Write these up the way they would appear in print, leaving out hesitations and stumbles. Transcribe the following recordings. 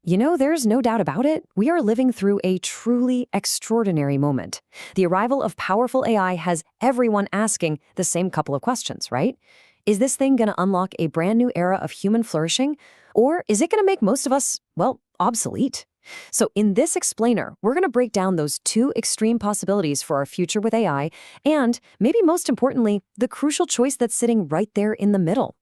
There's no doubt about it. We are living through a truly extraordinary moment. The arrival of powerful AI has everyone asking the same couple of questions, right? Is this thing going to unlock a brand new era of human flourishing? Or is it going to make most of us, well, obsolete? So in this explainer, we're going to break down those two extreme possibilities for our future with AI, and maybe most importantly, the crucial choice that's sitting right there in the middle.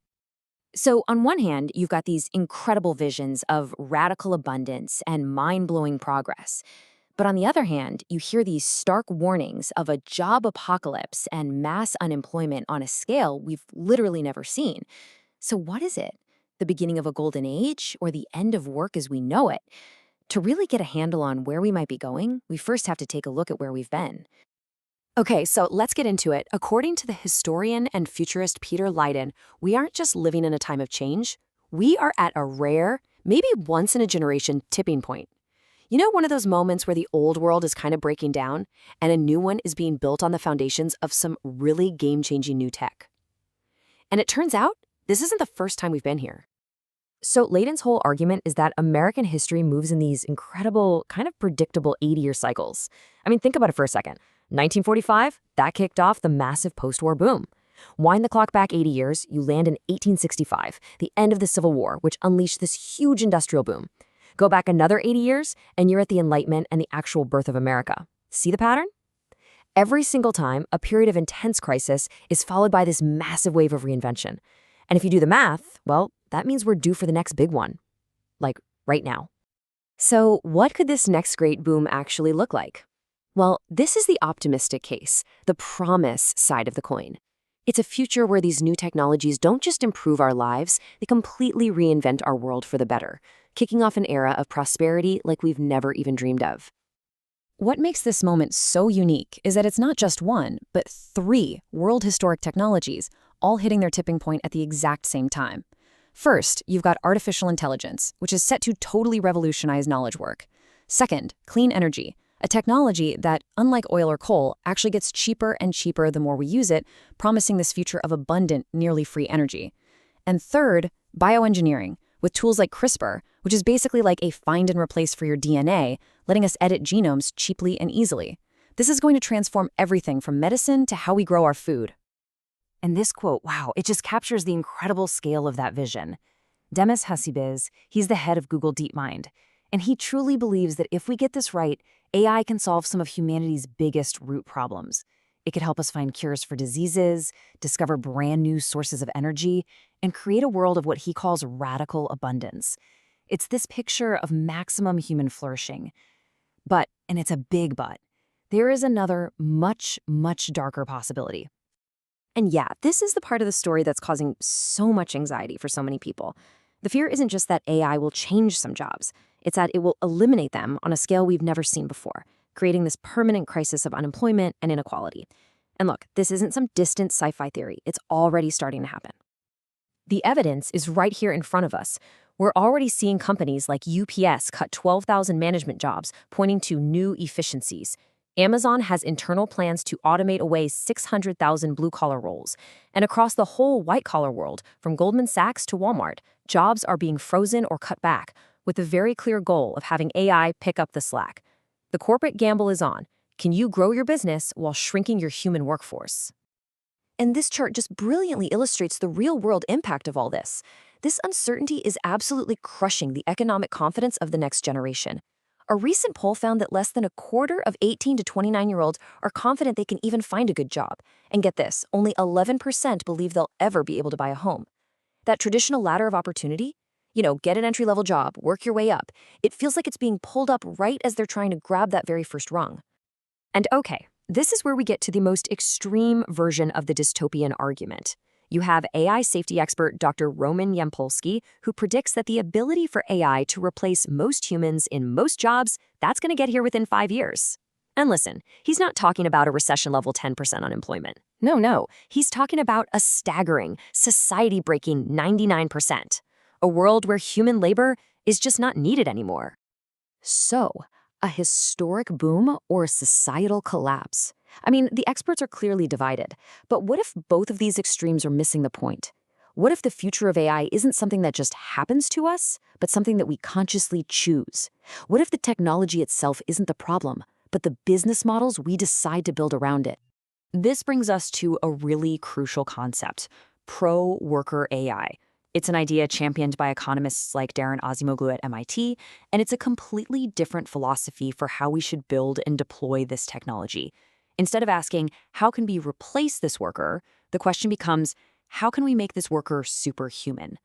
So, on one hand, you've got these incredible visions of radical abundance and mind blowing progress. But on the other hand, you hear these stark warnings of a job apocalypse and mass unemployment on a scale we've literally never seen. So, what is it? The beginning of a golden age or the end of work as we know it? To really get a handle on where we might be going, we first have to take a look at where we've been. Okay, so let's get into it. According to the historian and futurist Peter Leiden, we aren't just living in a time of change. We are at a rare, maybe once in a generation tipping point. One of those moments where the old world is kind of breaking down and a new one is being built on the foundations of some really game-changing new tech. And it turns out, this isn't the first time we've been here. So Leiden's whole argument is that American history moves in these incredible, kind of predictable 80-year cycles. I mean, think about it for a second. 1945, that kicked off the massive post-war boom. Wind the clock back 80 years, you land in 1865, the end of the Civil War, which unleashed this huge industrial boom. Go back another 80 years, and you're at the Enlightenment and the actual birth of America. See the pattern? Every single time, a period of intense crisis is followed by this massive wave of reinvention. And if you do the math, well, that means we're due for the next big one. Like, right now. So, what could this next great boom actually look like? Well, this is the optimistic case, the promise side of the coin. It's a future where these new technologies don't just improve our lives, they completely reinvent our world for the better, kicking off an era of prosperity like we've never even dreamed of. What makes this moment so unique is that it's not just one, but three world historic technologies, all hitting their tipping point at the exact same time. First, you've got artificial intelligence, which is set to totally revolutionize knowledge work. Second, clean energy, a technology that, unlike oil or coal, actually gets cheaper and cheaper the more we use it, promising this future of abundant, nearly free energy. And third, bioengineering, with tools like CRISPR, which is basically like a find and replace for your DNA, letting us edit genomes cheaply and easily. This is going to transform everything from medicine to how we grow our food. And this quote, wow, it just captures the incredible scale of that vision. Demis Hassabis, he's the head of Google DeepMind, and he truly believes that if we get this right, AI can solve some of humanity's biggest root problems. It could help us find cures for diseases, discover brand new sources of energy, and create a world of what he calls radical abundance. It's this picture of maximum human flourishing. But, and it's a big but, there is another much, much darker possibility. And yeah, this is the part of the story that's causing so much anxiety for so many people. The fear isn't just that AI will change some jobs. It's that it will eliminate them on a scale we've never seen before, creating this permanent crisis of unemployment and inequality. And look, this isn't some distant sci-fi theory. It's already starting to happen. The evidence is right here in front of us. We're already seeing companies like UPS cut 12,000 management jobs, pointing to new efficiencies. Amazon has internal plans to automate away 600,000 blue-collar roles. And across the whole white-collar world, from Goldman Sachs to Walmart, jobs are being frozen or cut back, with the very clear goal of having AI pick up the slack. The corporate gamble is on. Can you grow your business while shrinking your human workforce? And this chart just brilliantly illustrates the real-world impact of all this. This uncertainty is absolutely crushing the economic confidence of the next generation. A recent poll found that less than a quarter of 18 to 29-year-olds are confident they can even find a good job. And get this, only 11% believe they'll ever be able to buy a home. That traditional ladder of opportunity, get an entry-level job, work your way up, it feels like it's being pulled up right as they're trying to grab that very first rung. And okay, this is where we get to the most extreme version of the dystopian argument. You have AI safety expert Dr. Roman Yampolsky, who predicts that the ability for AI to replace most humans in most jobs, that's going to get here within 5 years. And listen, he's not talking about a recession-level 10% unemployment. No, he's talking about a staggering, society-breaking 99%. A world where human labor is just not needed anymore. So, a historic boom or a societal collapse? I mean, the experts are clearly divided, but what if both of these extremes are missing the point? What if the future of AI isn't something that just happens to us, but something that we consciously choose? What if the technology itself isn't the problem, but the business models we decide to build around it? This brings us to a really crucial concept: pro-worker AI. It's an idea championed by economists like Darren Acemoglu at MIT, and it's a completely different philosophy for how we should build and deploy this technology. Instead of asking, how can we replace this worker, the question becomes, how can we make this worker superhuman?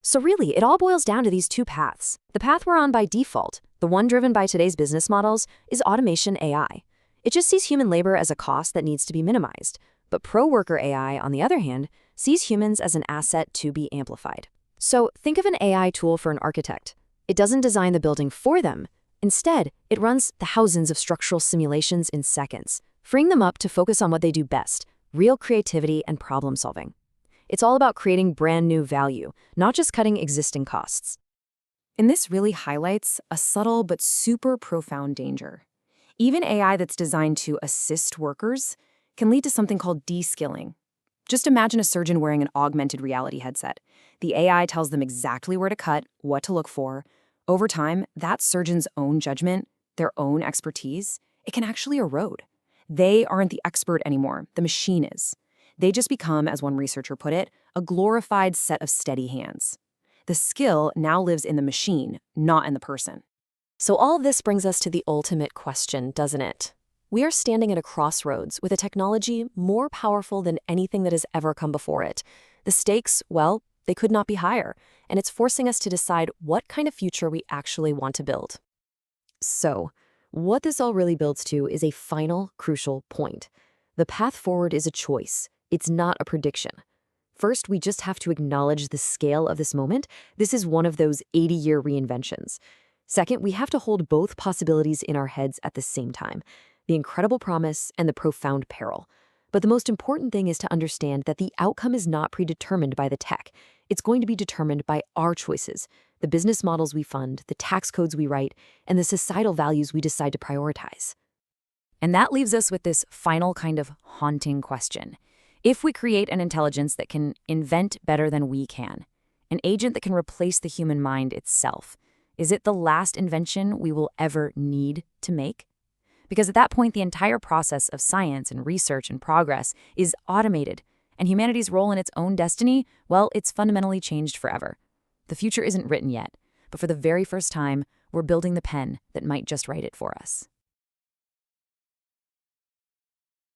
So really, it all boils down to these two paths. The path we're on by default, the one driven by today's business models, is automation AI. It just sees human labor as a cost that needs to be minimized. But pro-worker AI, on the other hand, sees humans as an asset to be amplified. So think of an AI tool for an architect. It doesn't design the building for them. Instead, it runs thousands of structural simulations in seconds, freeing them up to focus on what they do best: real creativity and problem solving. It's all about creating brand new value, not just cutting existing costs. And this really highlights a subtle but super profound danger. Even AI that's designed to assist workers can lead to something called de-skilling. Just imagine a surgeon wearing an augmented reality headset. The AI tells them exactly where to cut, what to look for. Over time, that surgeon's own judgment, their own expertise, it can actually erode. They aren't the expert anymore, the machine is. They just become, as one researcher put it, a glorified set of steady hands. The skill now lives in the machine, not in the person. So all of this brings us to the ultimate question, doesn't it? We are standing at a crossroads with a technology more powerful than anything that has ever come before it. The stakes, well, they could not be higher, and it's forcing us to decide what kind of future we actually want to build. So, what this all really builds to is a final, crucial point. The path forward is a choice. It's not a prediction. First, we just have to acknowledge the scale of this moment. This is one of those 80-year reinventions. Second, we have to hold both possibilities in our heads at the same time: the incredible promise and the profound peril. But the most important thing is to understand that the outcome is not predetermined by the tech. It's going to be determined by our choices, the business models we fund, the tax codes we write, and the societal values we decide to prioritize. And that leaves us with this final kind of haunting question. If we create an intelligence that can invent better than we can, an agent that can replace the human mind itself, is it the last invention we will ever need to make? Because at that point, the entire process of science and research and progress is automated, and humanity's role in its own destiny, well, it's fundamentally changed forever. The future isn't written yet, but for the very first time, we're building the pen that might just write it for us.